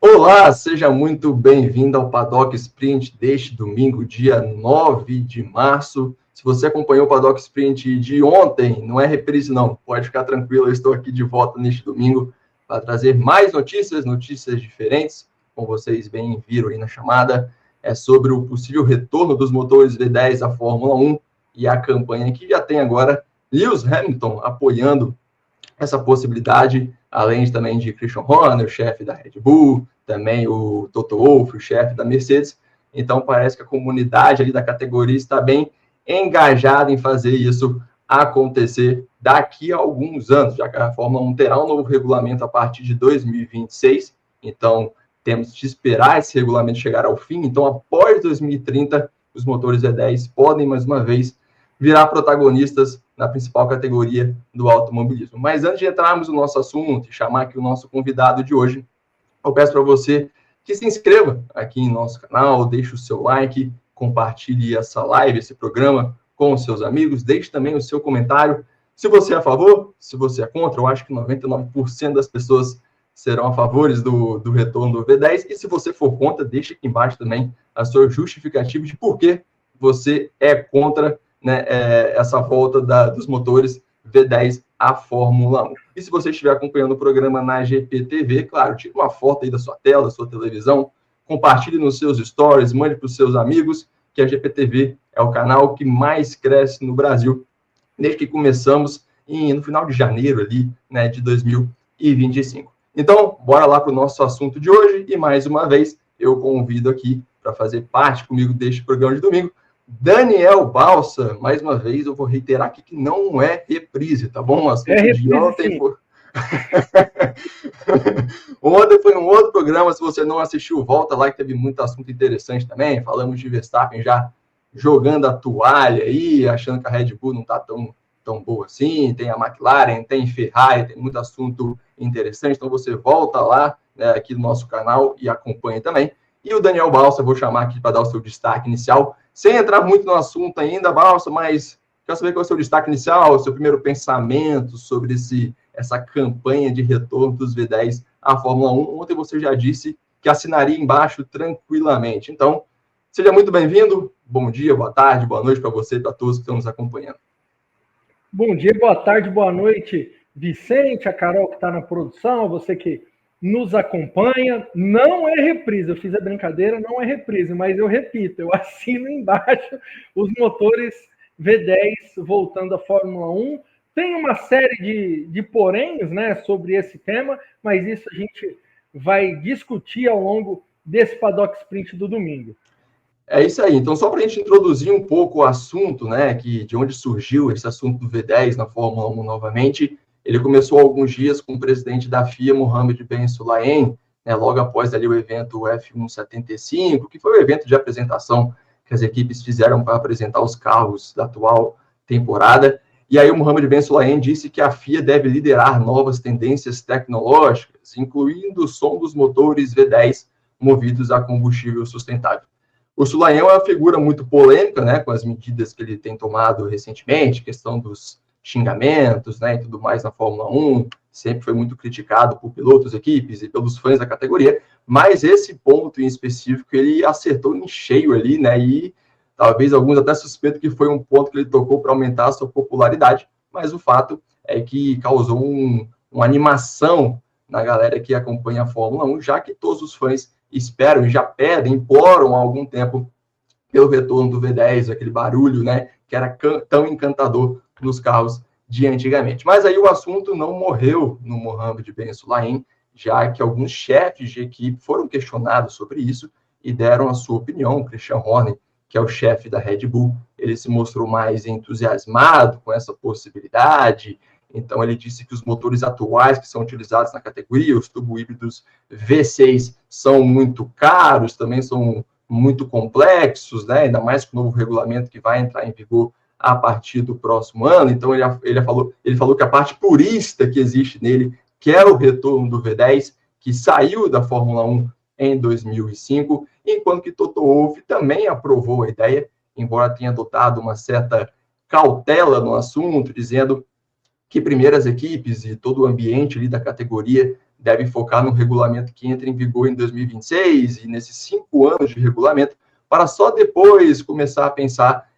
Olá, seja muito bem-vindo ao Paddock Sprint deste domingo, dia 9 de março. Se você acompanhou o Paddock Sprint de ontem, não é reprise não, pode ficar tranquilo, eu estou aqui de volta neste domingo para trazer mais notícias diferentes, como vocês bem viram aí na chamada, é sobre o possível retorno dos motores V10 à Fórmula 1 e a campanha que já tem agora Lewis Hamilton apoiando essa possibilidade, além também de Christian Horner, o chefe da Red Bull, também o Toto Wolff, o chefe da Mercedes. Então, parece que a comunidade ali da categoria está bem engajada em fazer isso acontecer daqui a alguns anos, já que a Fórmula 1 terá um novo regulamento a partir de 2026. Então, temos de esperar esse regulamento chegar ao fim. Então, após 2030, os motores V10 podem, mais uma vez, virar protagonistas na principal categoria do automobilismo. Mas antes de entrarmos no nosso assunto e chamar aqui o nosso convidado de hoje, eu peço para você que se inscreva aqui em nosso canal, deixe o seu like, compartilhe essa live, esse programa com os seus amigos, deixe também o seu comentário. Se você é a favor, se você é contra, eu acho que 99% das pessoas serão a favores do retorno do V10. E se você for contra, deixe aqui embaixo também a sua justificativa de por que você é contra, né, essa volta dos motores V10 à Fórmula 1. E se você estiver acompanhando o programa na GPTV, claro, tire uma foto aí da sua tela, da sua televisão, compartilhe nos seus stories, mande para os seus amigos, que a GPTV é o canal que mais cresce no Brasil, desde que começamos no final de janeiro ali, né, de 2025. Então, bora lá para o nosso assunto de hoje, e mais uma vez, eu convido aqui para fazer parte comigo deste programa de domingo, Daniel Balsa. Mais uma vez, eu vou reiterar aqui que não é reprise, tá bom? O assunto de ontem foi... Ontem foi um outro programa, se você não assistiu, volta lá que teve muito assunto interessante também. Falamos de Verstappen já jogando a toalha aí, achando que a Red Bull não está tão boa assim. Tem a McLaren, tem Ferrari, tem muito assunto interessante. Então você volta lá, né, aqui no nosso canal e acompanha também. E o Daniel Balsa, eu vou chamar aqui para dar o seu destaque inicial, sem entrar muito no assunto ainda, Balsa, mas quero saber qual é o seu destaque inicial, o seu primeiro pensamento sobre essa campanha de retorno dos V10 à Fórmula 1. Ontem você já disse que assinaria embaixo tranquilamente. Então, seja muito bem-vindo. Bom dia, boa tarde, boa noite para você e para todos que estão nos acompanhando. Bom dia, boa tarde, boa noite, Vicente, a Carol que está na produção, você que nos acompanha. Não é reprise, eu fiz a brincadeira, não é reprise, mas eu repito, eu assino embaixo os motores V10 voltando à Fórmula 1. Tem uma série de poréns, né, sobre esse tema, mas isso a gente vai discutir ao longo desse Paddock Sprint do domingo. É isso aí. Então, só para a gente introduzir um pouco o assunto, né, de onde surgiu esse assunto do V10 na Fórmula 1 novamente, ele começou há alguns dias com o presidente da FIA, Mohammed Ben Sulayem, né, logo após ali o evento F1 75, que foi o evento de apresentação que as equipes fizeram para apresentar os carros da atual temporada. E aí o Mohammed Ben Sulayem disse que a FIA deve liderar novas tendências tecnológicas, incluindo o som dos motores V10 movidos a combustível sustentável. O Sulayem é uma figura muito polêmica, né, com as medidas que ele tem tomado recentemente, questão dos xingamentos, né, e tudo mais na Fórmula 1, sempre foi muito criticado por pilotos, equipes e pelos fãs da categoria, mas esse ponto em específico ele acertou em cheio ali, né, e talvez alguns até suspeitam que foi um ponto que ele tocou para aumentar a sua popularidade, mas o fato é que causou uma animação na galera que acompanha a Fórmula 1, já que todos os fãs esperam e já pedem, imploram há algum tempo pelo retorno do V10, aquele barulho, né, que era tão encantador nos carros de antigamente. Mas aí o assunto não morreu no Mohammed Ben Sulayem, já que alguns chefes de equipe foram questionados sobre isso e deram a sua opinião. O Christian Horner, que é o chefe da Red Bull, ele se mostrou mais entusiasmado com essa possibilidade. Então ele disse que os motores atuais que são utilizados na categoria, os turbo-híbridos V6, são muito caros, também são muito complexos, né? Ainda mais com o novo regulamento que vai entrar em vigor a partir do próximo ano. Então ele falou que a parte purista que existe nele quer o retorno do V10 que saiu da Fórmula 1 em 2005, enquanto que Toto Wolff também aprovou a ideia, embora tenha adotado uma certa cautela no assunto, dizendo que primeiras equipes e todo o ambiente ali da categoria deve focar no regulamento que entra em vigor em 2026 e nesses 5 anos de regulamento, para só depois começar a pensar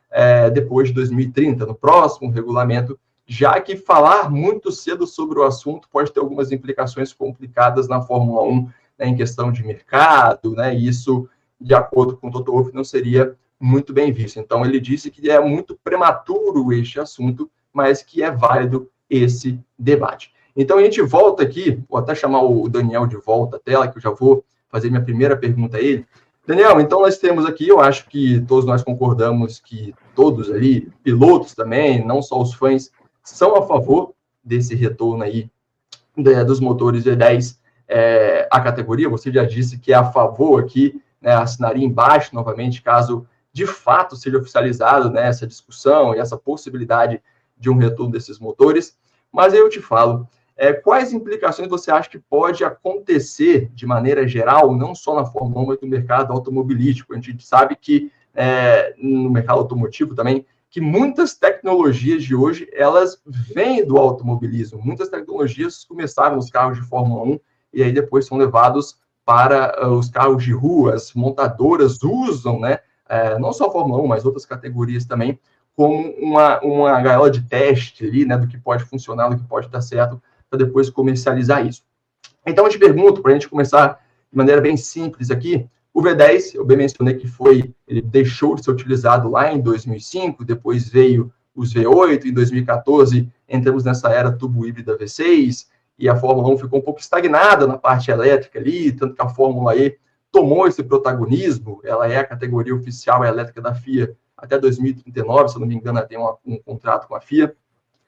depois de 2030, no próximo regulamento, já que falar muito cedo sobre o assunto pode ter algumas implicações complicadas na Fórmula 1, né, em questão de mercado, né, e isso, de acordo com o Toto Wolff, não seria muito bem visto. Então, ele disse que é muito prematuro este assunto, mas que é válido esse debate. Então, a gente volta aqui, vou até chamar o Daniel de volta à tela, que eu já vou fazer minha primeira pergunta a ele. Daniel, então nós temos aqui, eu acho que todos nós concordamos que todos ali, pilotos também, não só os fãs, são a favor desse retorno aí dos motores V10 à categoria. Você já disse que é a favor aqui, né, assinaria embaixo novamente, caso de fato seja oficializado, né, essa discussão e essa possibilidade de um retorno desses motores. Mas aí eu te falo, quais implicações você acha que pode acontecer de maneira geral, não só na Fórmula 1, mas no mercado automobilístico? A gente sabe que no mercado automotivo também, que muitas tecnologias de hoje, elas vêm do automobilismo. Muitas tecnologias começaram nos carros de Fórmula 1 e aí depois são levados para os carros de rua. As montadoras usam, né, não só a Fórmula 1, mas outras categorias também, como uma gaiola de teste ali, né, do que pode funcionar, do que pode dar certo, para depois comercializar isso. Então, eu te pergunto, para a gente começar de maneira bem simples aqui, o V10, eu bem mencionei que ele deixou de ser utilizado lá em 2005, depois veio os V8, em 2014 entramos nessa era turbo híbrida V6, e a Fórmula 1 ficou um pouco estagnada na parte elétrica ali, tanto que a Fórmula E tomou esse protagonismo, ela é a categoria oficial elétrica da FIA até 2039, se eu não me engano, ela tem um contrato com a FIA.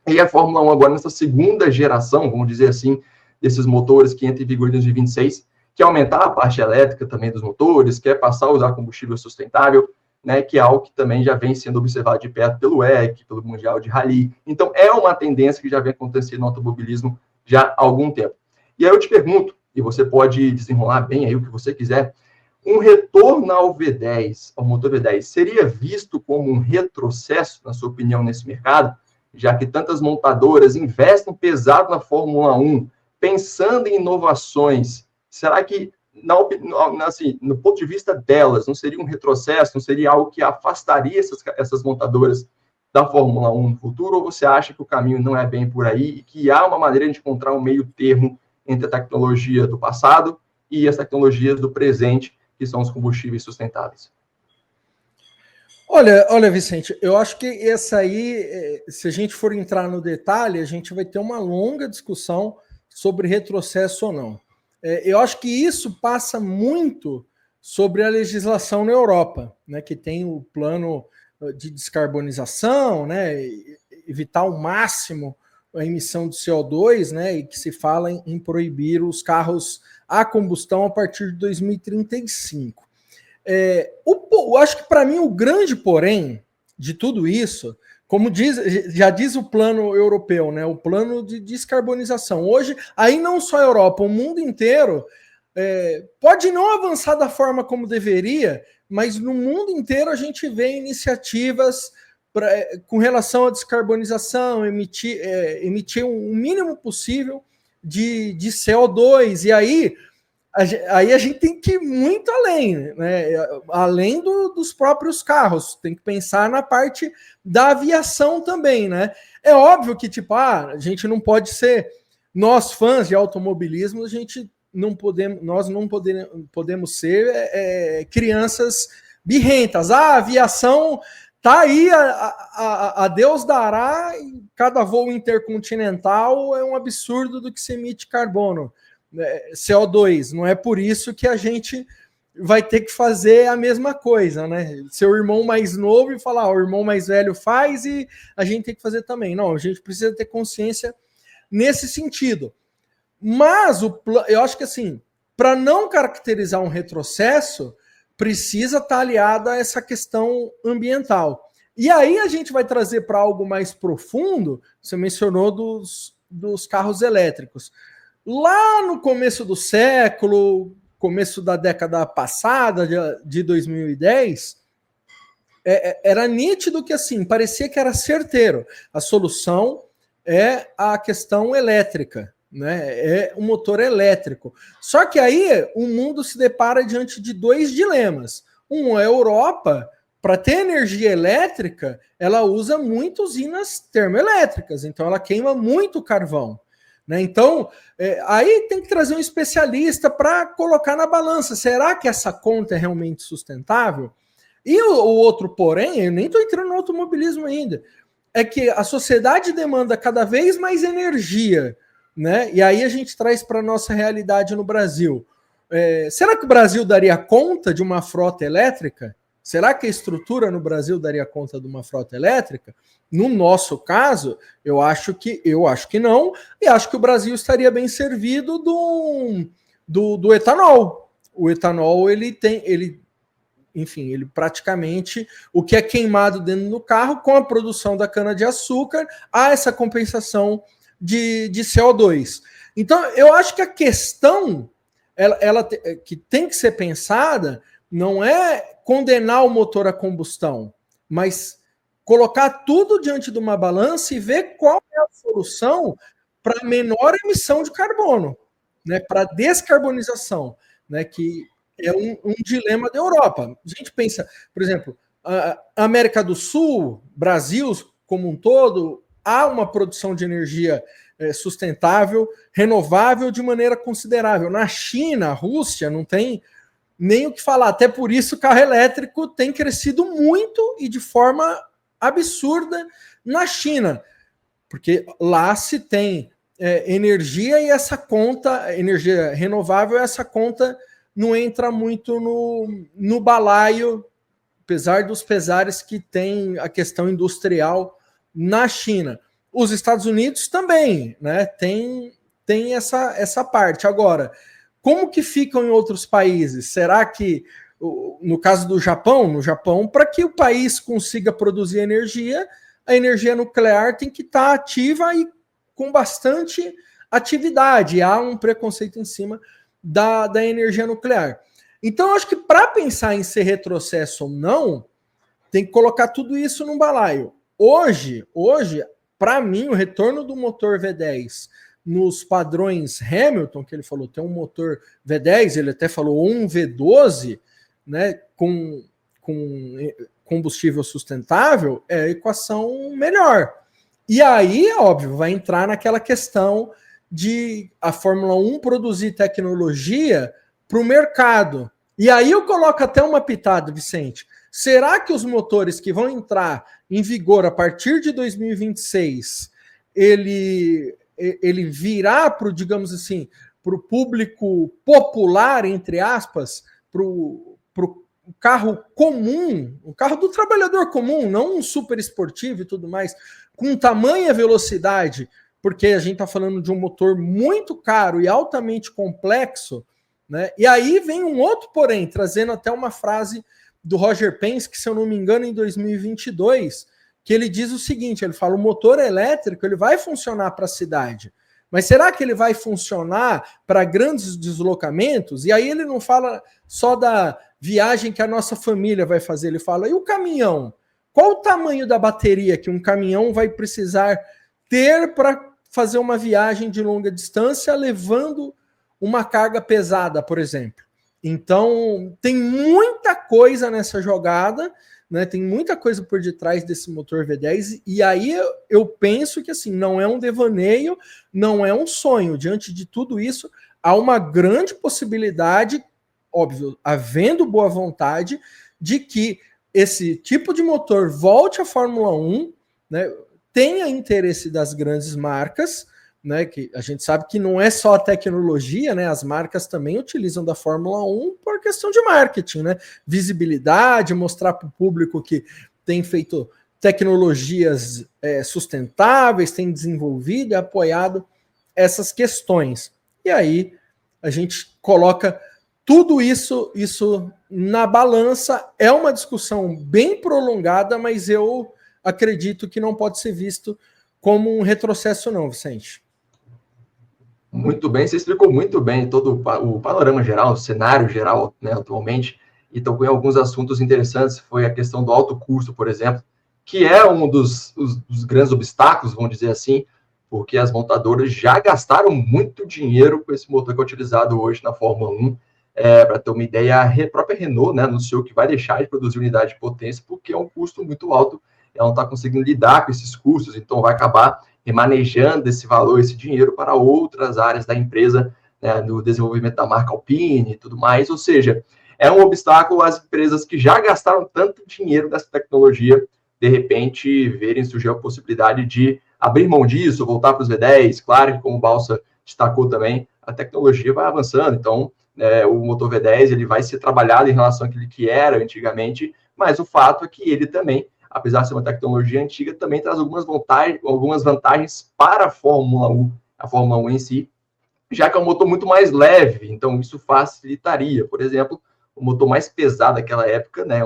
E a Fórmula 1 agora, nessa segunda geração, vamos dizer assim, desses motores que entram em vigor em 2026, quer aumentar a parte elétrica também dos motores, quer passar a usar combustível sustentável, né, que é algo que também já vem sendo observado de perto pelo WEC, pelo Mundial de Rally. Então, é uma tendência que já vem acontecendo no automobilismo já há algum tempo. E aí eu te pergunto, e você pode desenrolar bem aí o que você quiser, um retorno ao V10, ao motor V10, seria visto como um retrocesso, na sua opinião, nesse mercado, já que tantas montadoras investem pesado na Fórmula 1, pensando em inovações? Será que, assim, no ponto de vista delas, não seria um retrocesso, não seria algo que afastaria essas montadoras da Fórmula 1 no futuro? Ou você acha que o caminho não é bem por aí e que há uma maneira de encontrar um meio termo entre a tecnologia do passado e as tecnologias do presente, que são os combustíveis sustentáveis? Olha, Vicente, eu acho que essa aí, se a gente for entrar no detalhe, a gente vai ter uma longa discussão sobre retrocesso ou não. Eu acho que isso passa muito sobre a legislação na Europa, né, que tem o plano de descarbonização, né, evitar ao máximo a emissão de CO2, né, e que se fala em proibir os carros a combustão a partir de 2035. Eu acho que para mim o grande porém de tudo isso, como já diz o plano europeu, né, o plano de descarbonização. Hoje, aí não só a Europa, o mundo inteiro pode não avançar da forma como deveria, mas no mundo inteiro a gente vê iniciativas com relação à descarbonização, emitir o mínimo possível de CO2, e aí a gente tem que ir muito além, né? Além dos próprios carros, tem que pensar na parte da aviação também, né? É óbvio que, tipo, a gente não pode ser, nós fãs de automobilismo, nós não podemos ser crianças birrentas. A aviação tá aí, a Deus dará, cada voo intercontinental é um absurdo do que se emite carbono. CO2, não é por isso que a gente vai ter que fazer a mesma coisa, né? Seu irmão mais novo e falar, o irmão mais velho faz e a gente tem que fazer também. Não, a gente precisa ter consciência nesse sentido. Mas eu acho que assim, para não caracterizar um retrocesso, precisa estar aliado a essa questão ambiental. E aí a gente vai trazer para algo mais profundo, você mencionou dos carros elétricos. Lá no começo do século, começo da década passada, de 2010, era nítido que, assim, parecia que era certeiro. A solução é a questão elétrica, né? É o motor elétrico. Só que aí o mundo se depara diante de dois dilemas. Um, a Europa, para ter energia elétrica, ela usa muito usinas termoelétricas, então ela queima muito carvão. Né? Então, aí tem que trazer um especialista para colocar na balança. Será que essa conta é realmente sustentável? E o outro, porém, eu nem estou entrando no automobilismo ainda, é que a sociedade demanda cada vez mais energia, né? E aí a gente traz para a nossa realidade no Brasil. Será que o Brasil daria conta de uma frota elétrica? Será que a estrutura no Brasil daria conta de uma frota elétrica? No nosso caso, eu acho que não, e acho que o Brasil estaria bem servido do etanol. O etanol, enfim, ele praticamente, o que é queimado dentro do carro, com a produção da cana-de-açúcar, há essa compensação de CO2. Então, eu acho que a questão que tem que ser pensada não é condenar o motor à combustão, mas colocar tudo diante de uma balança e ver qual é a solução para menor emissão de carbono, né, para descarbonização, né, que é um dilema da Europa. A gente pensa, por exemplo, a América do Sul, Brasil como um todo, há uma produção de energia sustentável, renovável de maneira considerável. Na China, a Rússia, não tem nem o que falar. Até por isso o carro elétrico tem crescido muito e de forma absurda na China, porque lá se tem energia e essa conta, energia renovável, essa conta não entra muito no balaio, apesar dos pesares que tem a questão industrial na China. Os Estados Unidos também, né? Tem essa parte. Agora, como que ficam em outros países? Será que, no caso do Japão, para que o país consiga produzir energia, a energia nuclear tem que estar ativa e com bastante atividade. Há um preconceito em cima da energia nuclear. Então, acho que para pensar em ser retrocesso ou não, tem que colocar tudo isso num balaio. Hoje, para mim, o retorno do motor V10 nos padrões Hamilton, que ele falou, tem um motor V10, ele até falou um V12, né, com combustível sustentável, é a equação melhor. E aí, óbvio, vai entrar naquela questão de a Fórmula 1 produzir tecnologia para o mercado. E aí eu coloco até uma pitada, Vicente. Será que os motores que vão entrar em vigor a partir de 2026, ele virá para o, digamos assim, para o público popular, entre aspas, para o carro comum, o carro do trabalhador comum, não um super esportivo e tudo mais, com tamanha velocidade, porque a gente está falando de um motor muito caro e altamente complexo, né? E aí vem um outro porém, trazendo até uma frase do Roger Penske, se eu não me engano, em 2022, que ele diz o seguinte, ele fala, o motor elétrico ele vai funcionar para a cidade, mas será que ele vai funcionar para grandes deslocamentos? E aí ele não fala só da viagem que a nossa família vai fazer, ele fala, e o caminhão? Qual o tamanho da bateria que um caminhão vai precisar ter para fazer uma viagem de longa distância, levando uma carga pesada, por exemplo? Então, tem muita coisa nessa jogada, né? Tem muita coisa por detrás desse motor V10, e aí eu penso que assim, não é um devaneio, não é um sonho. Diante de tudo isso, há uma grande possibilidade, óbvio, havendo boa vontade, de que esse tipo de motor volte à Fórmula 1, né? Tenha interesse das grandes marcas, né, que a gente sabe que não é só a tecnologia, né, as marcas também utilizam da Fórmula 1 por questão de marketing, né, visibilidade, mostrar para o público que tem feito tecnologias sustentáveis, tem desenvolvido e apoiado essas questões. E aí a gente coloca tudo isso na balança. É uma discussão bem prolongada, mas eu acredito que não pode ser visto como um retrocesso não, Vicente. Muito bem, você explicou muito bem todo o panorama geral, o cenário geral, né, atualmente, e tocou em alguns assuntos interessantes, foi a questão do alto custo, por exemplo, que é um dos grandes obstáculos, vamos dizer assim, porque as montadoras já gastaram muito dinheiro com esse motor que é utilizado hoje na Fórmula 1. Para ter uma ideia, a própria Renault, né, anunciou que vai deixar de produzir unidade de potência porque é um custo muito alto, ela não está conseguindo lidar com esses custos, então vai acabar remanejando esse valor, esse dinheiro para outras áreas da empresa, né, no desenvolvimento da marca Alpine e tudo mais, ou seja, é um obstáculo às empresas que já gastaram tanto dinheiro dessa tecnologia, de repente, verem surgir a possibilidade de abrir mão disso, voltar para os V10, claro que como o Balsa destacou também, a tecnologia vai avançando, então o motor V10 ele vai ser trabalhado em relação àquilo que era antigamente, mas o fato é que ele também, apesar de ser uma tecnologia antiga, também traz algumas vantagens para a Fórmula 1, a Fórmula 1 em si, já que é um motor muito mais leve, então isso facilitaria, por exemplo, o motor mais pesado daquela época, né,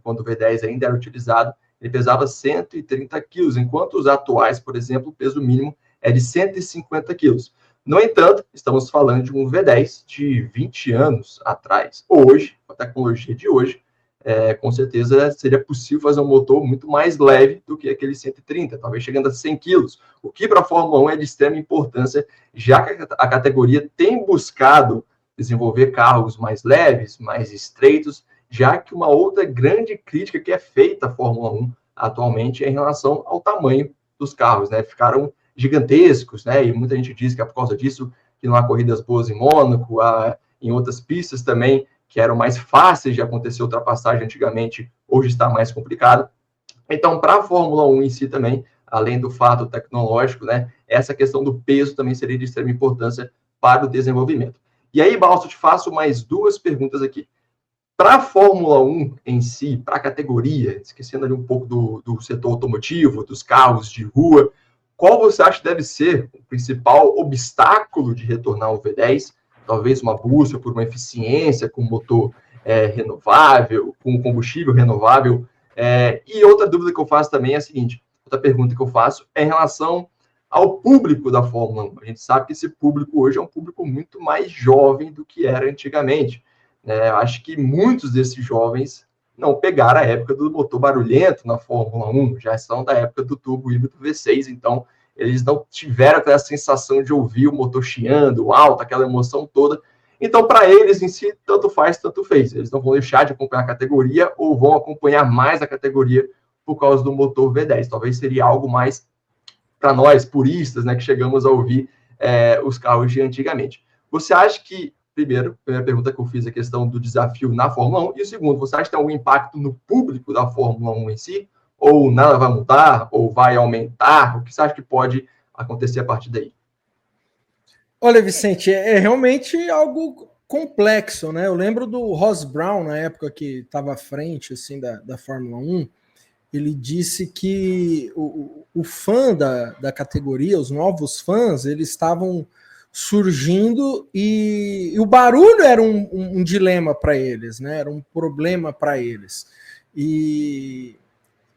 quando o V10 ainda era utilizado, ele pesava 130 quilos, enquanto os atuais, por exemplo, o peso mínimo é de 150 quilos. No entanto, estamos falando de um V10 de 20 anos atrás. Hoje, com a tecnologia de hoje, com certeza seria possível fazer um motor muito mais leve do que aquele 130, talvez chegando a 100 quilos, o que para a Fórmula 1 é de extrema importância, já que a categoria tem buscado desenvolver carros mais leves, mais estreitos, já que uma outra grande crítica que é feita à Fórmula 1 atualmente é em relação ao tamanho dos carros, né? Ficaram gigantescos, né? E muita gente diz que é por causa disso que não há corridas boas em Mônaco, em outras pistas também, que eram mais fáceis de acontecer ultrapassagem antigamente, hoje está mais complicado. Então, para a Fórmula 1 em si também, além do fato tecnológico, né, essa questão do peso também seria de extrema importância para o desenvolvimento. E aí, Balso, te faço mais duas perguntas aqui. Para a Fórmula 1 em si, para a categoria, esquecendo ali um pouco do setor automotivo, dos carros de rua, qual você acha que deve ser o principal obstáculo de retornar ao V10? Talvez uma busca por uma eficiência com motor renovável, com combustível renovável. E outra dúvida que eu faço também é a seguinte, outra pergunta que eu faço é em relação ao público da Fórmula 1. A gente sabe que esse público hoje é um público muito mais jovem do que era antigamente. Acho que muitos desses jovens não pegaram a época do motor barulhento na Fórmula 1, já são da época do turbo híbrido V6, então eles não tiveram aquela sensação de ouvir o motor chiando alto, aquela emoção toda. Então, para eles em si, tanto faz, tanto fez. Eles não vão deixar de acompanhar a categoria ou vão acompanhar mais a categoria por causa do motor V10. Talvez seria algo mais para nós, puristas, né, que chegamos a ouvir os carros de antigamente. Você acha que, primeiro, a primeira pergunta que eu fiz, a questão do desafio na Fórmula 1, e o segundo, você acha que tem algum impacto no público da Fórmula 1 em si? Ou nada vai mudar? Ou vai aumentar? O que você acha que pode acontecer a partir daí? Olha, Vicente, é realmente algo complexo, né? Eu lembro do Ross Brown, na época que estava à frente assim, da Fórmula 1, ele disse que o fã da categoria, os novos fãs, eles estavam surgindo e o barulho era um dilema para eles, né? Era um problema para eles. E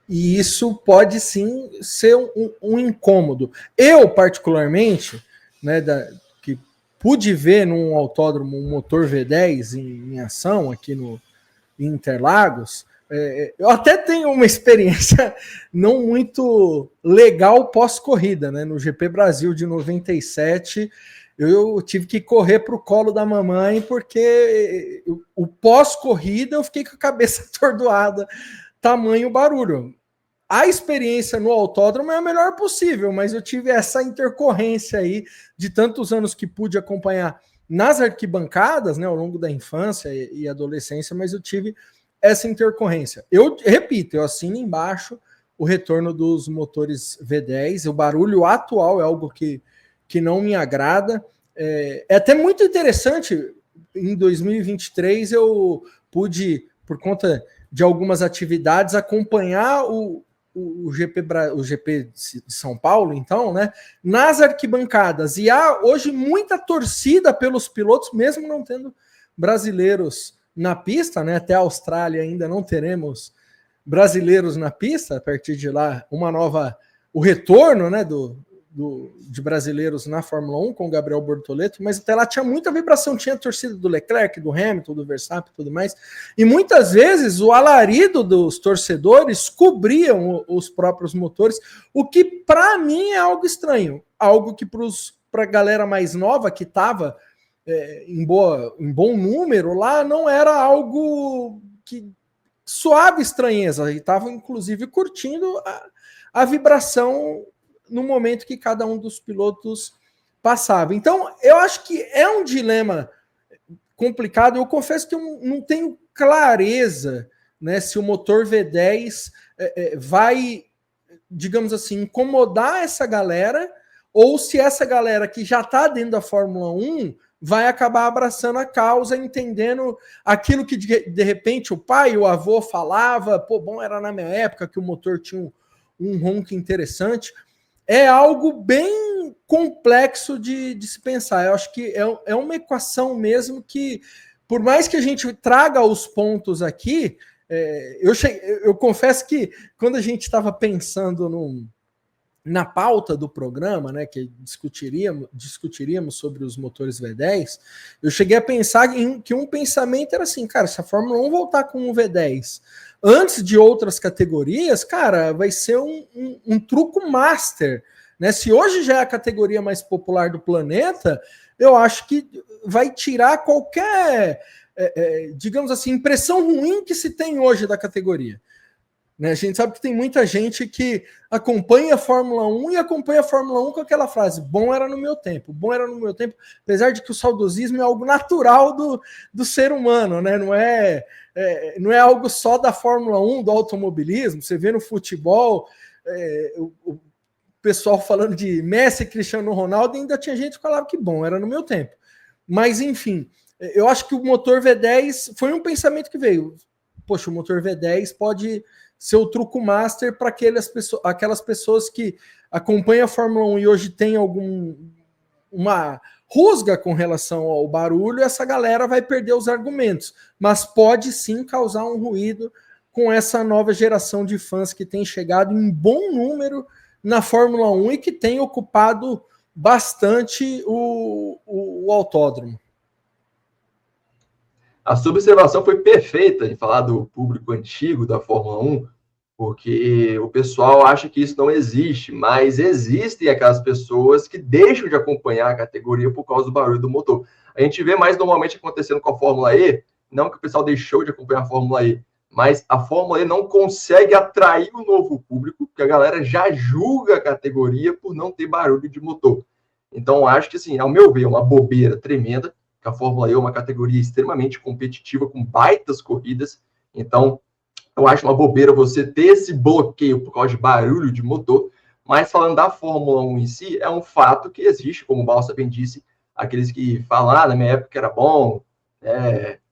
isso pode sim ser um incômodo. Eu, particularmente, né, que pude ver num autódromo um motor V10 em ação aqui em Interlagos, eu até tenho uma experiência não muito legal pós-corrida, né? No GP Brasil de 97, eu tive que correr para o colo da mamãe, porque o pós-corrida eu fiquei com a cabeça atordoada, tamanho barulho. A experiência no autódromo é a melhor possível, mas eu tive essa intercorrência aí de tantos anos que pude acompanhar nas arquibancadas, né, ao longo da infância e adolescência, mas eu tive essa intercorrência. Eu repito, eu assino embaixo o retorno dos motores V10, o barulho atual é algo que não me agrada. É até muito interessante, em 2023 eu pude, por conta de algumas atividades, acompanhar o GP de São Paulo, então, né, nas arquibancadas. E há hoje muita torcida pelos pilotos, mesmo não tendo brasileiros na pista, né? Até a Austrália ainda não teremos brasileiros na pista. A partir de lá, o retorno, né, de brasileiros na Fórmula 1 com o Gabriel Bortoleto, mas até lá tinha muita vibração, tinha a torcida do Leclerc, do Hamilton, do Verstappen e tudo mais, e muitas vezes o alarido dos torcedores cobriam os próprios motores, o que para mim é algo estranho, algo que para a galera mais nova que estava em bom número lá, não era algo que suave estranheza, e estavam inclusive curtindo a vibração no momento que cada um dos pilotos passava. Então, eu acho que é um dilema complicado. Eu confesso que eu não tenho clareza, né, se o motor V10 vai, digamos assim, incomodar essa galera, ou se essa galera que já está dentro da Fórmula 1 vai acabar abraçando a causa, entendendo aquilo que de repente o pai, o avô falava, pô, bom, era na minha época que o motor tinha um ronco interessante. É algo bem complexo de se pensar. Eu acho que é uma equação mesmo que, por mais que a gente traga os pontos aqui, eu confesso que quando a gente estava pensando na pauta do programa, né, que discutiríamos sobre os motores V10, eu cheguei a pensar que um pensamento era assim, cara, se a Fórmula 1 voltar com um V10 antes de outras categorias, cara, vai ser um truco master, né? Se hoje já é a categoria mais popular do planeta, eu acho que vai tirar qualquer, digamos assim, impressão ruim que se tem hoje da categoria. Né? A gente sabe que tem muita gente que acompanha a Fórmula 1 e acompanha a Fórmula 1 com aquela frase, bom era no meu tempo, bom era no meu tempo, apesar de que o saudosismo é algo natural do ser humano, né? Não é algo só da Fórmula 1, do automobilismo. Você vê no futebol o pessoal falando de Messi, Cristiano Ronaldo, e ainda tinha gente que falava que bom, era no meu tempo. Mas, enfim, eu acho que o motor V10 foi um pensamento que veio. Poxa, o motor V10 pode ser o truco master para aquelas pessoas que acompanham a Fórmula 1 e hoje tem uma rusga com relação ao barulho, essa galera vai perder os argumentos, mas pode sim causar um ruído com essa nova geração de fãs que tem chegado em bom número na Fórmula 1 e que tem ocupado bastante o autódromo. A sua observação foi perfeita em falar do público antigo da Fórmula 1, porque o pessoal acha que isso não existe, mas existem aquelas pessoas que deixam de acompanhar a categoria por causa do barulho do motor. A gente vê mais normalmente acontecendo com a Fórmula E, não que o pessoal deixou de acompanhar a Fórmula E, mas a Fórmula E não consegue atrair um novo público, porque a galera já julga a categoria por não ter barulho de motor. Então, acho que, assim, ao meu ver, é uma bobeira tremenda, que a Fórmula E é uma categoria extremamente competitiva, com baitas corridas. Então, eu acho uma bobeira você ter esse bloqueio por causa de barulho de motor, mas falando da Fórmula 1 em si, é um fato que existe, como o Balsa bem disse, aqueles que falam, na minha época era bom,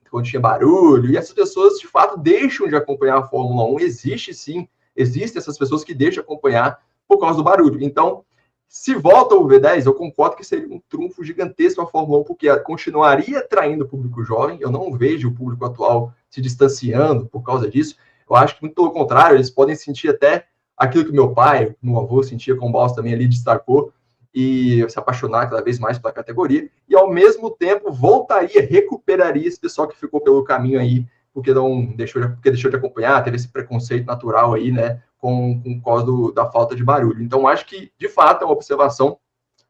quando tinha barulho, e essas pessoas, de fato, deixam de acompanhar a Fórmula 1, existem essas pessoas que deixam de acompanhar por causa do barulho. Então, se volta o V10, eu concordo que seria um trunfo gigantesco para a Fórmula 1, porque continuaria atraindo o público jovem, eu não vejo o público atual se distanciando por causa disso. Eu acho que, muito pelo contrário, eles podem sentir até aquilo que meu pai, meu avô sentia, como o Balsa também ali destacou, e se apaixonar cada vez mais pela categoria, e ao mesmo tempo recuperaria esse pessoal que ficou pelo caminho aí, porque deixou de acompanhar, teve esse preconceito natural aí, né, com causa da falta de barulho. Então, acho que, de fato, é uma observação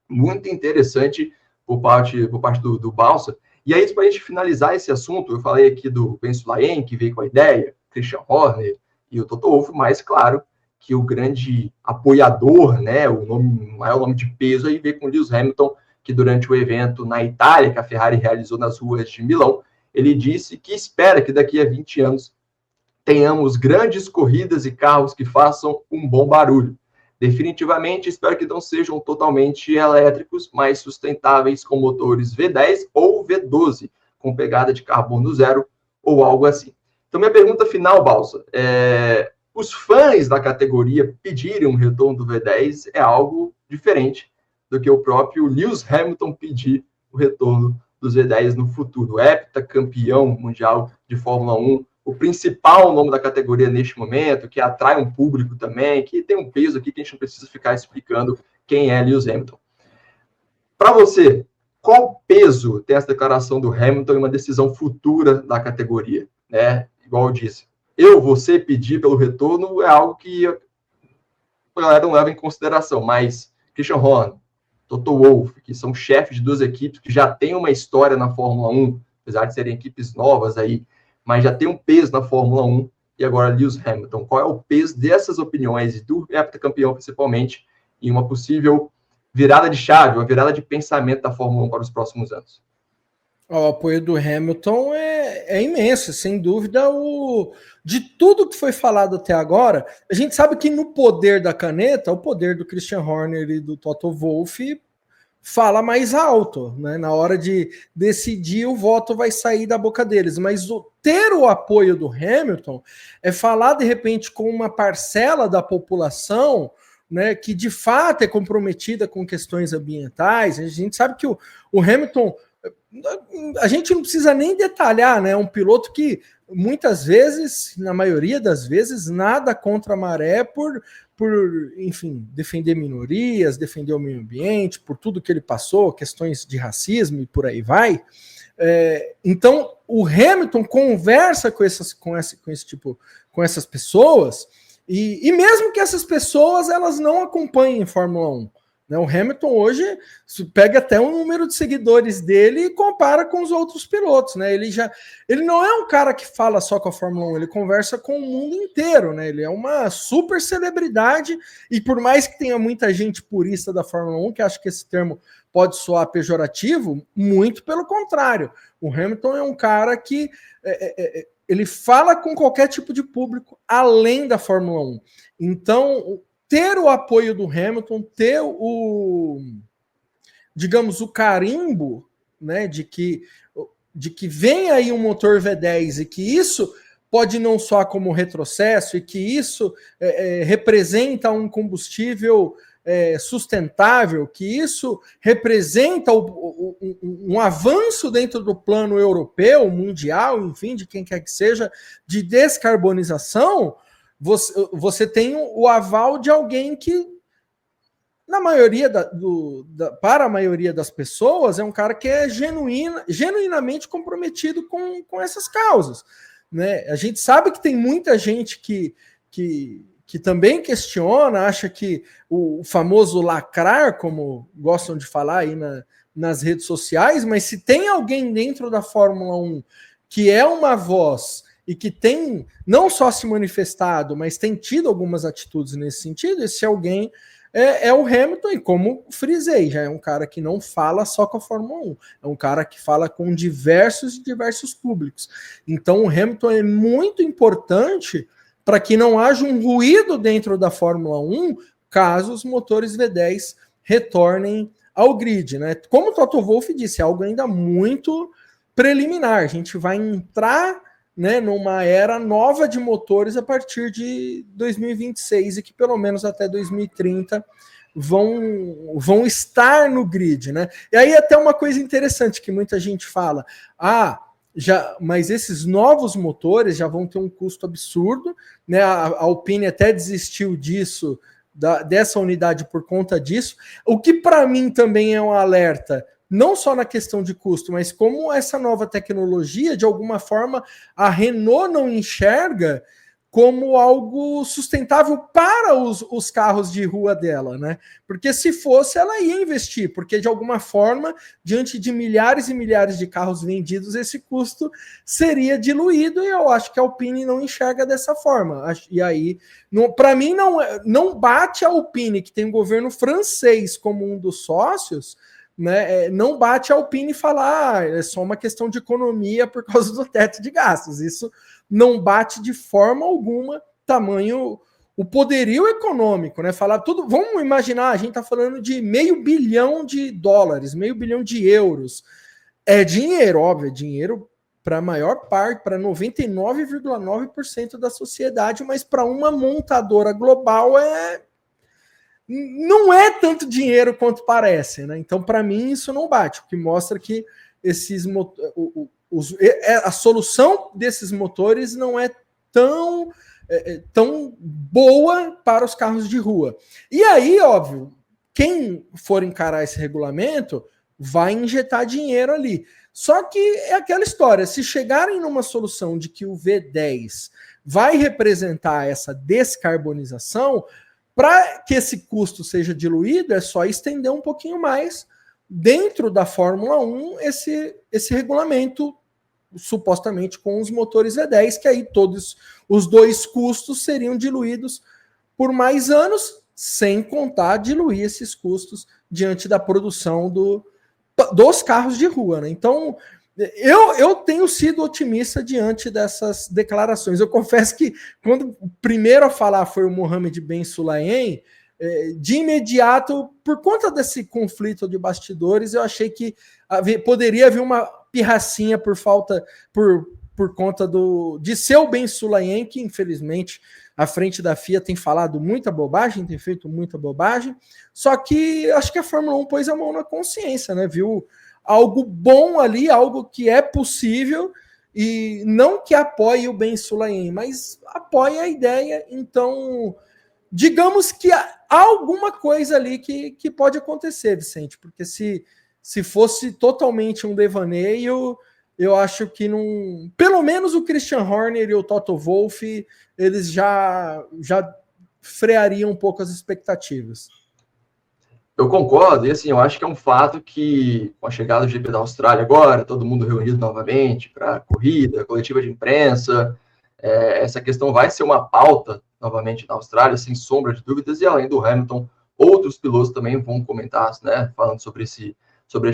muito interessante por parte do Balsa. E aí, para a gente finalizar esse assunto, eu falei aqui do Ben Sulayem, que veio com a ideia, Christian Horner e o Toto Wolff, mas, claro, que o grande apoiador, né, o maior nome de peso aí veio com o Lewis Hamilton, que durante o evento na Itália, que a Ferrari realizou nas ruas de Milão, ele disse que espera que daqui a 20 anos tenhamos grandes corridas e carros que façam um bom barulho. Definitivamente, espero que não sejam totalmente elétricos, mas sustentáveis com motores V10 ou V12, com pegada de carbono zero ou algo assim. Então, minha pergunta final, Balsa, os fãs da categoria pedirem um retorno do V10 é algo diferente do que o próprio Lewis Hamilton pedir o retorno dos V10 no futuro. Heptacampeão mundial de Fórmula 1, o principal nome da categoria neste momento, que atrai um público também, que tem um peso aqui que a gente não precisa ficar explicando quem é Lewis Hamilton. Para você, qual peso tem essa declaração do Hamilton em uma decisão futura da categoria? Né? Igual eu disse, você pedir pelo retorno é algo que a galera não leva em consideração, mas Christian Horner, Toto Wolff, que são chefes de duas equipes que já têm uma história na Fórmula 1, apesar de serem equipes novas aí, mas já tem um peso na Fórmula 1, e agora Lewis Hamilton. Qual é o peso dessas opiniões, e do heptacampeão principalmente, em uma possível virada de chave, uma virada de pensamento da Fórmula 1 para os próximos anos? O apoio do Hamilton é imenso, sem dúvida. De tudo que foi falado até agora, a gente sabe que no poder da caneta, o poder do Christian Horner e do Toto Wolff fala mais alto, né? Na hora de decidir, o voto vai sair da boca deles. Mas ter o apoio do Hamilton é falar, de repente, com uma parcela da população, né, que de fato é comprometida com questões ambientais. A gente sabe que o Hamilton, a gente não precisa nem detalhar, né? É um piloto que muitas vezes, na maioria das vezes, nada contra a maré por enfim, defender minorias, defender o meio ambiente, por tudo que ele passou, questões de racismo e por aí vai. Então, o Hamilton conversa com essas pessoas, e mesmo que essas pessoas elas não acompanhem Fórmula 1. O Hamilton hoje pega até o número de seguidores dele e compara com os outros pilotos, né? Ele não é um cara que fala só com a Fórmula 1, ele conversa com o mundo inteiro, né? Ele é uma super celebridade, e por mais que tenha muita gente purista da Fórmula 1 que acha que esse termo pode soar pejorativo, muito pelo contrário. O Hamilton é um cara que ele fala com qualquer tipo de público além da Fórmula 1. Então, ter o apoio do Hamilton, ter digamos, o carimbo, né, de que vem aí um motor V10 e que isso pode não soar como retrocesso e que isso representa um combustível sustentável, que isso representa um avanço dentro do plano europeu, mundial, enfim, de quem quer que seja, de descarbonização. Você tem o aval de alguém que, na maioria para a maioria das pessoas, é um cara que é genuinamente comprometido com essas causas, né? A gente sabe que tem muita gente que também questiona, acha que o famoso lacrar, como gostam de falar aí nas redes sociais, mas se tem alguém dentro da Fórmula 1 que é uma voz e que tem não só se manifestado, mas tem tido algumas atitudes nesse sentido, esse alguém é o Hamilton, e como frisei, já é um cara que não fala só com a Fórmula 1, é um cara que fala com diversos públicos. Então o Hamilton é muito importante para que não haja um ruído dentro da Fórmula 1 caso os motores V10 retornem ao grid, né? Como o Toto Wolff disse, é algo ainda muito preliminar. A gente vai entrar, né, numa era nova de motores a partir de 2026 e que pelo menos até 2030 vão estar no grid, né? E aí até uma coisa interessante que muita gente fala, mas esses novos motores já vão ter um custo absurdo, né? A Alpine até desistiu disso, dessa unidade por conta disso, o que para mim também é um alerta, não só na questão de custo, mas como essa nova tecnologia, de alguma forma, a Renault não enxerga como algo sustentável para os carros de rua dela, né? Porque se fosse, ela ia investir, porque de alguma forma, diante de milhares e milhares de carros vendidos, esse custo seria diluído, e eu acho que a Alpine não enxerga dessa forma. E aí, para mim, não bate a Alpine, que tem um governo francês como um dos sócios, né? Não bate a Alpine falar é só uma questão de economia por causa do teto de gastos. Isso não bate de forma alguma tamanho o poderio econômico, né? Falar tudo. Vamos imaginar, a gente está falando de $500 milhão, $500 milhão de euros. É dinheiro, óbvio, é dinheiro para a maior parte, para 99,9% da sociedade, mas para uma montadora global não é tanto dinheiro quanto parece, né? Então, para mim, isso não bate, o que mostra que a solução desses motores não é tão boa para os carros de rua. E aí, óbvio, quem for encarar esse regulamento vai injetar dinheiro ali. Só que é aquela história, se chegarem numa solução de que o V10 vai representar essa descarbonização, para que esse custo seja diluído, é só estender um pouquinho mais dentro da Fórmula 1 esse regulamento, supostamente com os motores V10, que aí todos os dois custos seriam diluídos por mais anos, sem contar diluir esses custos diante da produção dos carros de rua, né? Então, eu tenho sido otimista diante dessas declarações. Eu confesso que quando o primeiro a falar foi o Mohamed Ben Sulayem, de imediato, por conta desse conflito de bastidores, eu achei que poderia haver uma pirracinha por conta de ser o Ben Sulayem, que infelizmente à frente da FIA tem falado muita bobagem, tem feito muita bobagem, só que acho que a Fórmula 1 pôs a mão na consciência, né? Viu algo bom ali, algo que é possível, e não que apoie o Ben Sulayem, mas apoie a ideia. Então, digamos que há alguma coisa ali que pode acontecer, Vicente, porque se fosse totalmente um devaneio, eu acho que não. Pelo menos o Christian Horner e o Toto Wolff, eles já freariam um pouco as expectativas. Eu concordo, e assim, eu acho que é um fato que, com a chegada do GP da Austrália agora, todo mundo reunido novamente para a corrida, coletiva de imprensa, essa questão vai ser uma pauta novamente na Austrália, sem sombra de dúvidas, e além do Hamilton, outros pilotos também vão comentar, né, falando sobre esse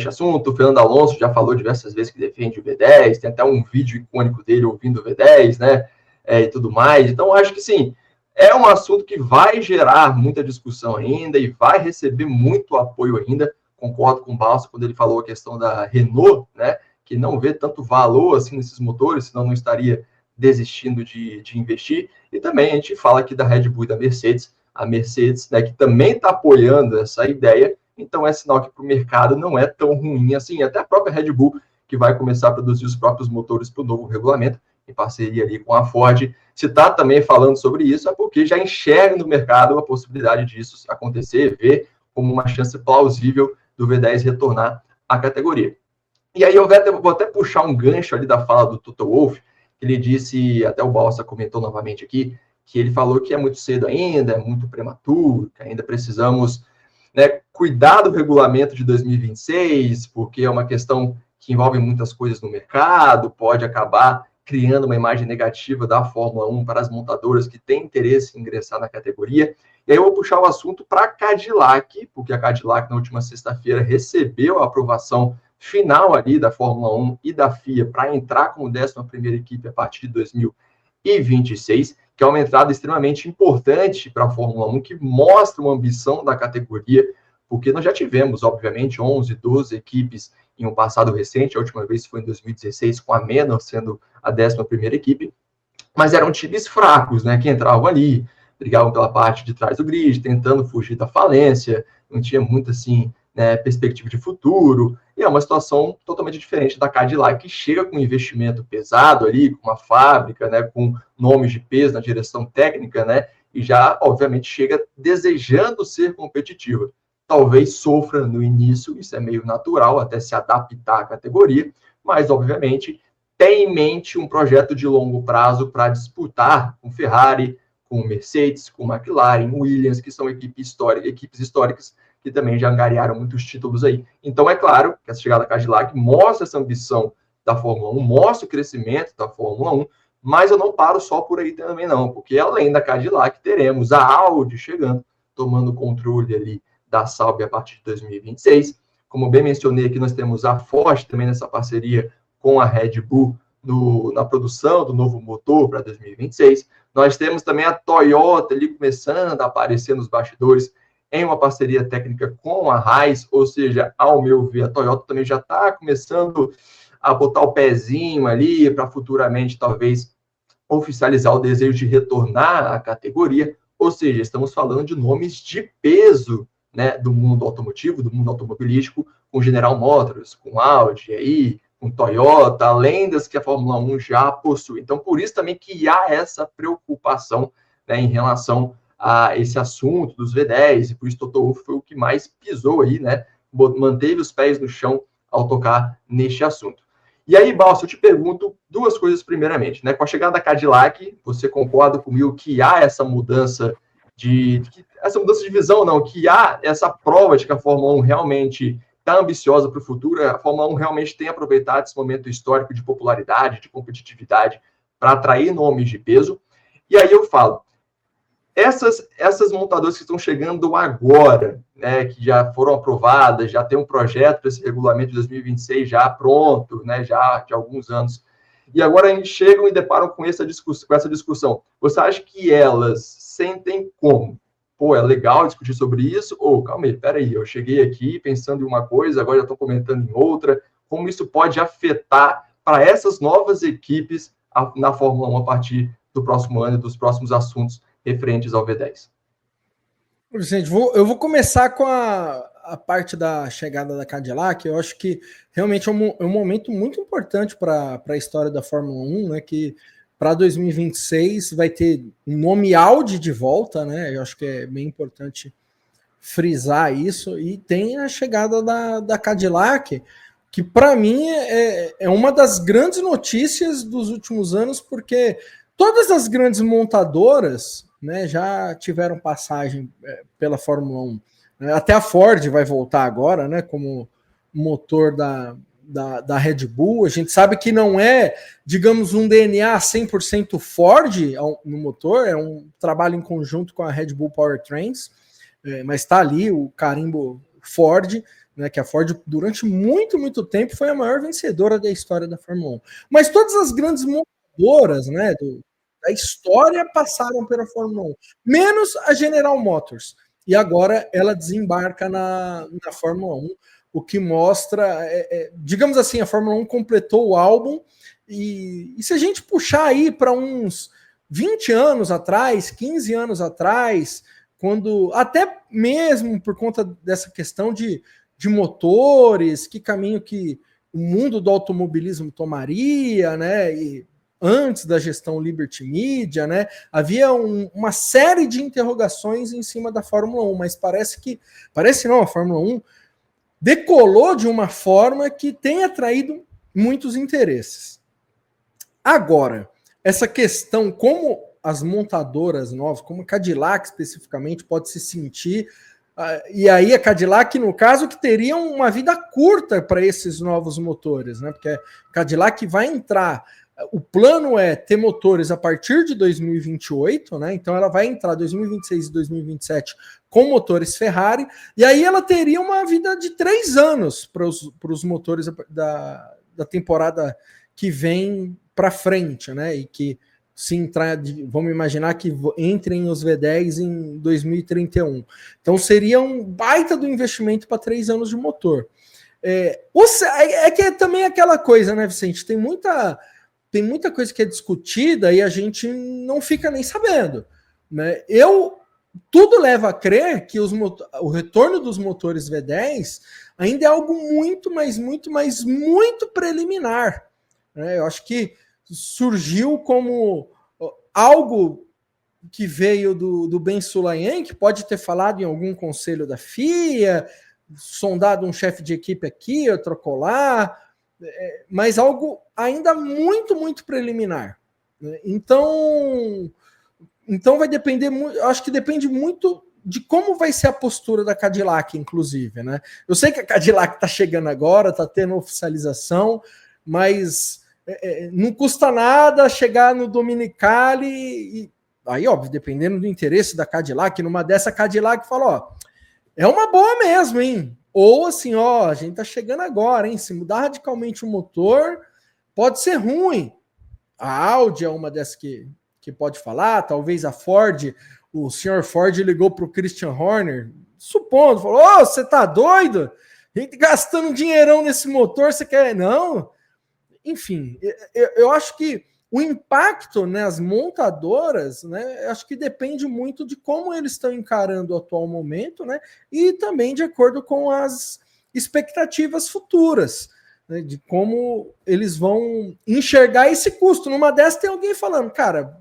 assunto. O Fernando Alonso já falou diversas vezes que defende o V10, tem até um vídeo icônico dele ouvindo o V10, né, e tudo mais. Então, acho que sim, é um assunto que vai gerar muita discussão ainda e vai receber muito apoio ainda. Concordo com o Balsa quando ele falou a questão da Renault, né, que não vê tanto valor assim nesses motores, senão não estaria desistindo de investir. E também a gente fala aqui da Red Bull e da Mercedes, a Mercedes, né, que também está apoiando essa ideia. Então é sinal que para o mercado não é tão ruim assim. Até a própria Red Bull, que vai começar a produzir os próprios motores para o novo regulamento, em parceria ali com a Ford. Se está também falando sobre isso, é porque já enxerga no mercado a possibilidade disso acontecer, ver como uma chance plausível do V10 retornar à categoria. E aí eu vou até puxar um gancho ali da fala do Toto Wolff, que ele disse, até o Balsa comentou novamente aqui, que ele falou que é muito cedo ainda, é muito prematuro, que ainda precisamos, né, cuidar do regulamento de 2026, porque é uma questão que envolve muitas coisas no mercado, pode acabar criando uma imagem negativa da Fórmula 1 para as montadoras que têm interesse em ingressar na categoria. E aí eu vou puxar o assunto para a Cadillac, porque a Cadillac, na última sexta-feira, recebeu a aprovação final ali da Fórmula 1 e da FIA para entrar como 11ª equipe a partir de 2026, que é uma entrada extremamente importante para a Fórmula 1, que mostra uma ambição da categoria, porque nós já tivemos, obviamente, 11, 12 equipes em um passado recente, a última vez foi em 2016, com a Manor sendo a 11ª equipe, mas eram times fracos, né, que entravam ali, brigavam pela parte de trás do grid, tentando fugir da falência, não tinha muito, assim, né, perspectiva de futuro, e é uma situação totalmente diferente da Cadillac, que chega com um investimento pesado ali, com uma fábrica, né, com nomes de peso na direção técnica, né, e já, obviamente, chega desejando ser competitiva. Talvez sofra no início, isso é meio natural, até se adaptar à categoria, mas, obviamente, tem em mente um projeto de longo prazo para disputar com Ferrari, com Mercedes, com McLaren, Williams, que são equipes históricas que também já angariaram muitos títulos aí. Então, é claro que essa chegada da Cadillac mostra essa ambição da Fórmula 1, mostra o crescimento da Fórmula 1, mas eu não paro só por aí também não, porque além da Cadillac, teremos a Audi chegando, tomando controle ali da Sauber a partir de 2026. Como bem mencionei aqui, nós temos a Ford também nessa parceria com a Red Bull na produção do novo motor para 2026. Nós temos também a Toyota ali começando a aparecer nos bastidores em uma parceria técnica com a Haas, ou seja, ao meu ver, a Toyota também já está começando a botar o pezinho ali para futuramente, talvez, oficializar o desejo de retornar à categoria, ou seja, estamos falando de nomes de peso, né, do mundo automotivo, do mundo automobilístico, com General Motors, com Audi, aí, com Toyota, além das que a Fórmula 1 já possui. Então, por isso também que há essa preocupação, né, em relação a esse assunto dos V10, e por isso Toto Wolff foi o que mais pisou aí, né? Manteve os pés no chão ao tocar neste assunto. E aí, Balso, eu te pergunto duas coisas primeiramente, né? Com a chegada da Cadillac, você concorda comigo que há essa mudança essa mudança de visão, não, que há essa prova de que a Fórmula 1 realmente está ambiciosa para o futuro, a Fórmula 1 realmente tem aproveitado esse momento histórico de popularidade, de competitividade, para atrair nomes de peso. E aí eu falo, essas montadoras que estão chegando agora, né, que já foram aprovadas, já tem um projeto para esse regulamento de 2026 já pronto, né, já de alguns anos, e agora a gente chegam e deparam com essa discussão. Você acha que elas sentem como? Pô, é legal discutir sobre isso? Ou, calma aí, peraí, eu cheguei aqui pensando em uma coisa, agora já estou comentando em outra. Como isso pode afetar para essas novas equipes na Fórmula 1 a partir do próximo ano e dos próximos assuntos referentes ao V10? Vicente, eu vou começar com a parte da chegada da Cadillac. Eu acho que realmente é um momento muito importante para a história da Fórmula 1, né? Que para 2026 vai ter um nome Audi de volta, né? Eu acho que é bem importante frisar isso. E tem a chegada da Cadillac, que para mim é uma das grandes notícias dos últimos anos, porque todas as grandes montadoras, né, já tiveram passagem pela Fórmula 1. Até a Ford vai voltar agora, né, como motor da Red Bull. A gente sabe que não é, digamos, um DNA 100% Ford no motor, é um trabalho em conjunto com a Red Bull Powertrains, mas está ali o carimbo Ford, né, que a Ford durante muito, muito tempo foi a maior vencedora da história da Fórmula 1. Mas todas as grandes montadoras, né, da história passaram pela Fórmula 1, menos a General Motors. E agora ela desembarca na Fórmula 1, o que mostra, digamos assim, a Fórmula 1 completou o álbum, e se a gente puxar aí para uns 20 anos atrás, 15 anos atrás, quando até mesmo por conta dessa questão de motores, que caminho que o mundo do automobilismo tomaria, né, e antes da gestão Liberty Media, né, havia uma série de interrogações em cima da Fórmula 1, mas parece não, a Fórmula 1 decolou de uma forma que tem atraído muitos interesses. Agora, essa questão, como as montadoras novas, como a Cadillac especificamente, pode se sentir, e aí a Cadillac, no caso, que teria uma vida curta para esses novos motores, né? Porque a Cadillac vai entrar, o plano é ter motores a partir de 2028, né? Então ela vai entrar 2026 e 2027 com motores Ferrari, e aí ela teria uma vida de 3 anos para os motores da temporada que vem para frente, né? E que se entrar, vamos imaginar que entrem os V10 em 2031. Então seria um baita do investimento para 3 anos de motor. Que é também aquela coisa, né, Vicente? Tem muita coisa que é discutida e a gente não fica nem sabendo, né? Tudo leva a crer que o retorno dos motores V10 ainda é algo muito, mas muito preliminar, né? Eu acho que surgiu como algo que veio do Ben Sulayem, que pode ter falado em algum conselho da FIA, sondado um chefe de equipe aqui, outro colar, mas algo ainda muito, muito preliminar, né? Então vai depender muito, acho que depende muito de como vai ser a postura da Cadillac, inclusive, né? Eu sei que a Cadillac está chegando agora, está tendo oficialização, mas não custa nada chegar no Dominicali e aí, óbvio, dependendo do interesse da Cadillac, numa dessa Cadillac fala, ó, é uma boa mesmo, hein? Ou assim, ó, a gente tá chegando agora, hein? Se mudar radicalmente o motor, pode ser ruim. A Audi é uma dessas que pode falar, talvez a Ford, o senhor Ford ligou pro Christian Horner, supondo, falou, ô, você tá doido? A gente gastando um dinheirão nesse motor, você quer? Não. Enfim, eu acho que o impacto nas montadoras, né, acho que depende muito de como eles estão encarando o atual momento, né, e também de acordo com as expectativas futuras, né, de como eles vão enxergar esse custo. Numa dessas tem alguém falando, cara,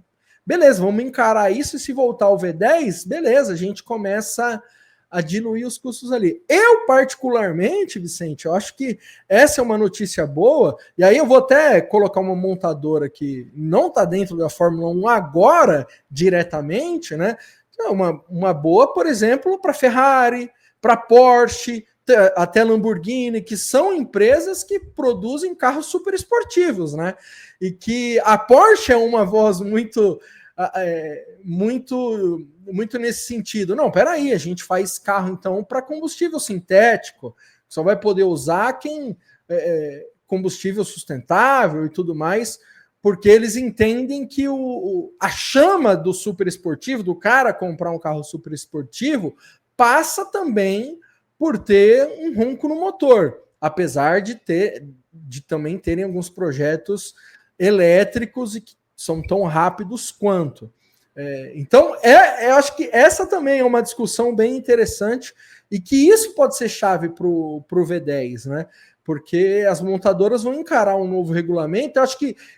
beleza, vamos encarar isso, e se voltar ao V10, beleza, a gente começa a diluir os custos ali. Eu, particularmente, Vicente, eu acho que essa é uma notícia boa, e aí eu vou até colocar uma montadora que não está dentro da Fórmula 1 agora, diretamente, né? Uma boa, por exemplo, para Ferrari, para Porsche, até Lamborghini, que são empresas que produzem carros super esportivos, né? E que a Porsche é uma voz muito nesse sentido. Não, peraí, a gente faz carro, então, para combustível sintético, só vai poder usar quem combustível sustentável e tudo mais, porque eles entendem que a chama do super esportivo, do cara comprar um carro super esportivo, passa também por ter um ronco no motor, apesar de também terem alguns projetos elétricos e que são tão rápidos quanto. Então, eu acho que essa também é uma discussão bem interessante e que isso pode ser chave para o V10, né? Porque as montadoras vão encarar um novo regulamento.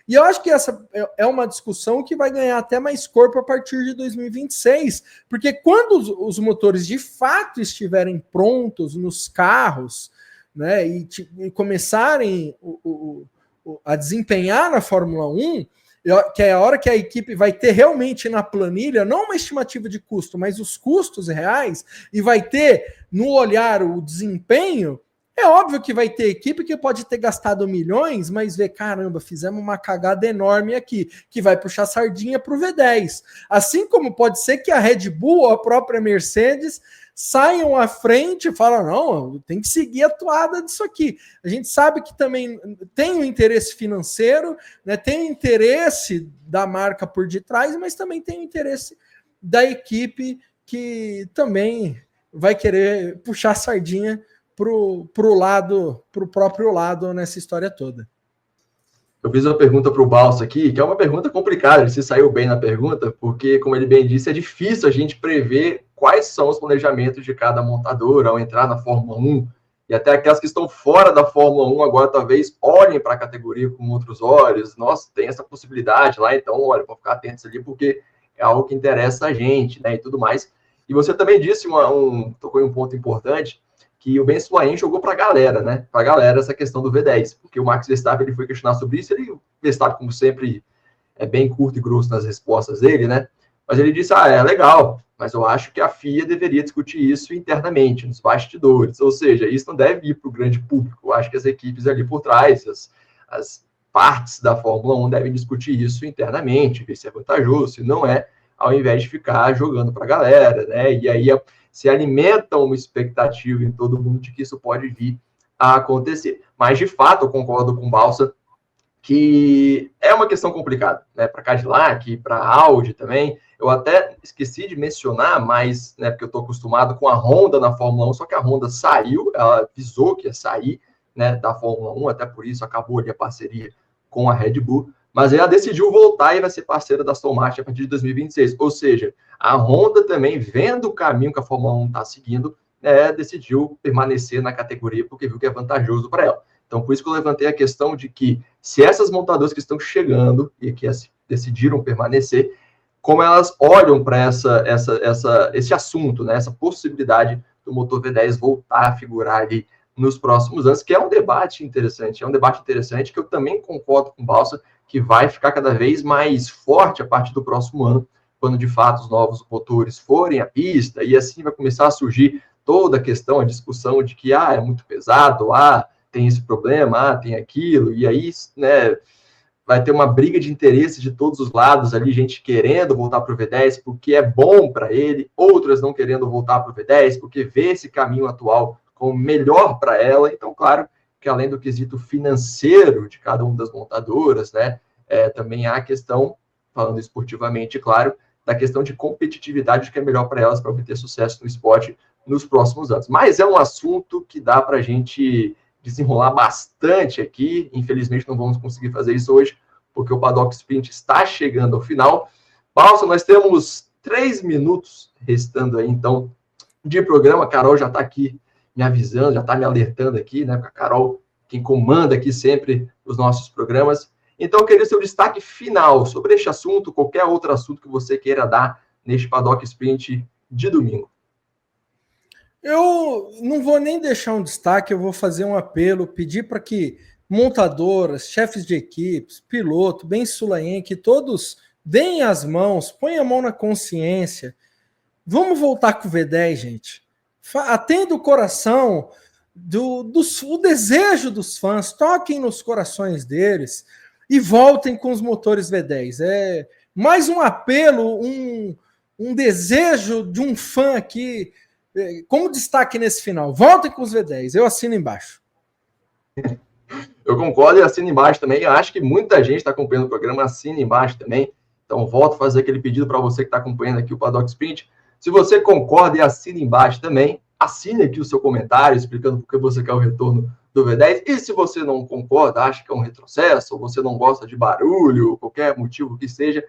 Eu acho que essa é uma discussão que vai ganhar até mais corpo a partir de 2026, porque quando os motores de fato estiverem prontos nos carros, né, e começarem a desempenhar na Fórmula 1, que é a hora que a equipe vai ter realmente na planilha, não uma estimativa de custo, mas os custos reais, e vai ter no olhar o desempenho. É óbvio que vai ter equipe que pode ter gastado milhões, mas vê, caramba, fizemos uma cagada enorme aqui, que vai puxar sardinha para o V10. Assim como pode ser que a Red Bull ou a própria Mercedes saiam à frente e falam, não, tem que seguir a toada disso aqui. A gente sabe que também tem o interesse financeiro, né, tem o interesse da marca por detrás, mas também tem o interesse da equipe que também vai querer puxar a sardinha pro próprio lado nessa história toda. Eu fiz uma pergunta para o Balsa aqui, que é uma pergunta complicada, ele se saiu bem na pergunta, porque, como ele bem disse, é difícil a gente prever quais são os planejamentos de cada montadora ao entrar na Fórmula 1, e até aquelas que estão fora da Fórmula 1 agora talvez olhem para a categoria com outros olhos. Nossa, tem essa possibilidade lá, então, olha, vamos ficar atentos ali, porque é algo que interessa a gente, né, e tudo mais. E você também disse, tocou em um ponto importante, que o Ben Suain jogou para a galera, né? Para a galera essa questão do V10, porque o Max Verstappen ele foi questionar sobre isso, o Verstappen, como sempre, é bem curto e grosso nas respostas dele, né? Mas ele disse, é legal, mas eu acho que a FIA deveria discutir isso internamente, nos bastidores, ou seja, isso não deve ir para o grande público. Eu acho que as equipes ali por trás, as partes da Fórmula 1 devem discutir isso internamente, ver se é vantajoso, se não é, ao invés de ficar jogando para a galera, né? E aí se alimenta uma expectativa em todo mundo de que isso pode vir a acontecer. Mas, de fato, eu concordo com o Balsa que é uma questão complicada, né? Para Cadillac, para Audi também. Eu até esqueci de mencionar, mas, né, porque eu estou acostumado com a Honda na Fórmula 1, só que a Honda saiu, ela avisou que ia sair, né, da Fórmula 1, até por isso acabou ali a parceria com a Red Bull, mas ela decidiu voltar e vai ser parceira da Aston Martin a partir de 2026. Ou seja, a Honda também, vendo o caminho que a Fórmula 1 está seguindo, decidiu permanecer na categoria porque viu que é vantajoso para ela. Então, por isso que eu levantei a questão de que se essas montadoras que estão chegando e que decidiram permanecer, como elas olham para esse assunto, né, essa possibilidade do motor V10 voltar a figurar ali nos próximos anos, que é um debate interessante. É um debate interessante que eu também concordo com o Balsa, que vai ficar cada vez mais forte a partir do próximo ano, quando de fato os novos motores forem à pista, e assim vai começar a surgir toda a questão, a discussão de que é muito pesado, tem esse problema, tem aquilo, e aí, né, vai ter uma briga de interesse de todos os lados ali, gente querendo voltar para o V10 porque é bom para ele, outras não querendo voltar para o V10 porque vê esse caminho atual como melhor para ela. Então, claro, que além do quesito financeiro de cada uma das montadoras, né, também há a questão, falando esportivamente, claro, da questão de competitividade que é melhor para elas para obter sucesso no esporte nos próximos anos. Mas é um assunto que dá para a gente desenrolar bastante aqui. Infelizmente, não vamos conseguir fazer isso hoje, porque o Paddock Sprint está chegando ao final. Balsa, nós temos 3 minutos restando aí, então, de programa. A Carol já está aqui me avisando, já está me alertando aqui, né? Porque a Carol, quem comanda aqui sempre os nossos programas. Então, eu queria seu destaque final sobre este assunto, qualquer outro assunto que você queira dar neste Paddock Sprint de domingo. Eu não vou nem deixar um destaque, eu vou fazer um apelo, pedir para que montadoras, chefes de equipes, piloto, Ben Sulayem, que todos deem as mãos, ponham a mão na consciência. Vamos voltar com o V10, gente. Atenda o coração, o desejo dos fãs, toquem nos corações deles e voltem com os motores V10. É mais um apelo, um desejo de um fã aqui. Como destaque nesse final, voltem com os V10, eu assino embaixo. Eu concordo e assino embaixo também. Eu acho que muita gente está acompanhando o programa, assina embaixo também. Então, volto a fazer aquele pedido para você que está acompanhando aqui o Paddock Sprint. Se você concorda e assina embaixo também, assine aqui o seu comentário explicando por que você quer o retorno do V10. E se você não concorda, acha que é um retrocesso, ou você não gosta de barulho, qualquer motivo que seja,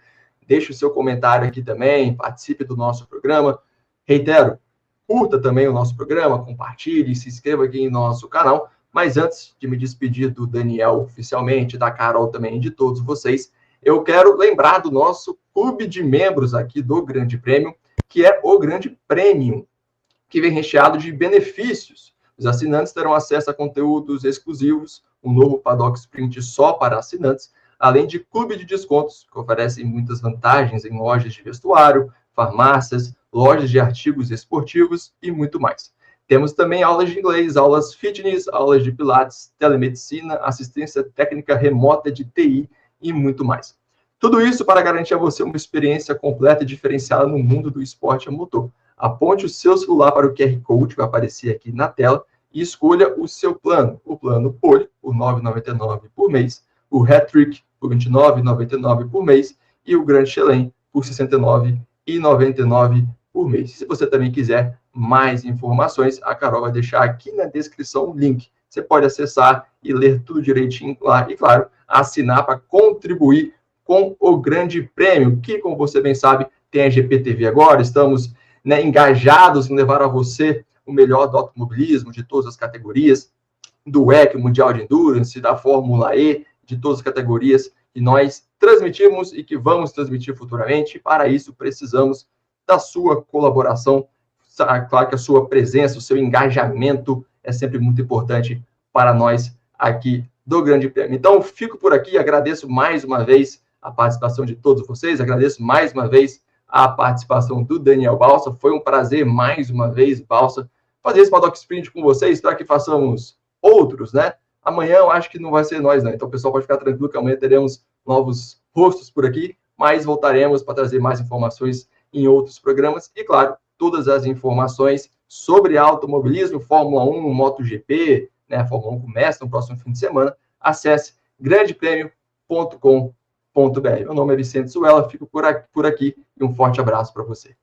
deixe o seu comentário aqui também, participe do nosso programa. Reitero, curta também o nosso programa, compartilhe, se inscreva aqui em nosso canal. Mas antes de me despedir do Daniel oficialmente, da Carol também, de todos vocês, eu quero lembrar do nosso clube de membros aqui do Grande Prêmio, que é o Grande Premium, que vem recheado de benefícios. Os assinantes terão acesso a conteúdos exclusivos, um novo Paddock Sprint só para assinantes, além de clube de descontos, que oferecem muitas vantagens em lojas de vestuário, farmácias, lojas de artigos esportivos e muito mais. Temos também aulas de inglês, aulas fitness, aulas de pilates, telemedicina, assistência técnica remota de TI e muito mais. Tudo isso para garantir a você uma experiência completa e diferenciada no mundo do esporte a motor. Aponte o seu celular para o QR Code que vai aparecer aqui na tela e escolha o seu plano. O plano Pole, por R$ 9,99 por mês, o Hat-Trick, por R$ 29,99 por mês e o Grand Chelem, por R$ 69,99 por mês. Se você também quiser mais informações, a Carol vai deixar aqui na descrição o link. Você pode acessar e ler tudo direitinho lá e, claro, assinar para contribuir com o Grande Prêmio, que, como você bem sabe, tem a GPTV agora. Estamos engajados em levar a você o melhor do automobilismo de todas as categorias, do WEC, Mundial de Endurance, da Fórmula E, de todas as categorias que nós transmitimos e que vamos transmitir futuramente. Para isso, precisamos da sua colaboração. Claro que a sua presença, o seu engajamento é sempre muito importante para nós aqui do Grande Prêmio. Então, fico por aqui, agradeço mais uma vez a participação de todos vocês, agradeço mais uma vez a participação do Daniel Balsa. Foi um prazer mais uma vez, Balsa, fazer esse Paddock Sprint com vocês. Espero que façamos outros, né? Amanhã eu acho que não vai ser nós, não. Então o pessoal pode ficar tranquilo que amanhã teremos novos rostos por aqui, mas voltaremos para trazer mais informações em outros programas e, claro, todas as informações sobre automobilismo, Fórmula 1, MotoGP, né? A Fórmula 1 começa no próximo fim de semana. Acesse grandepremio.com.br. Meu nome é Vicente Suela, fico por aqui e um forte abraço para você.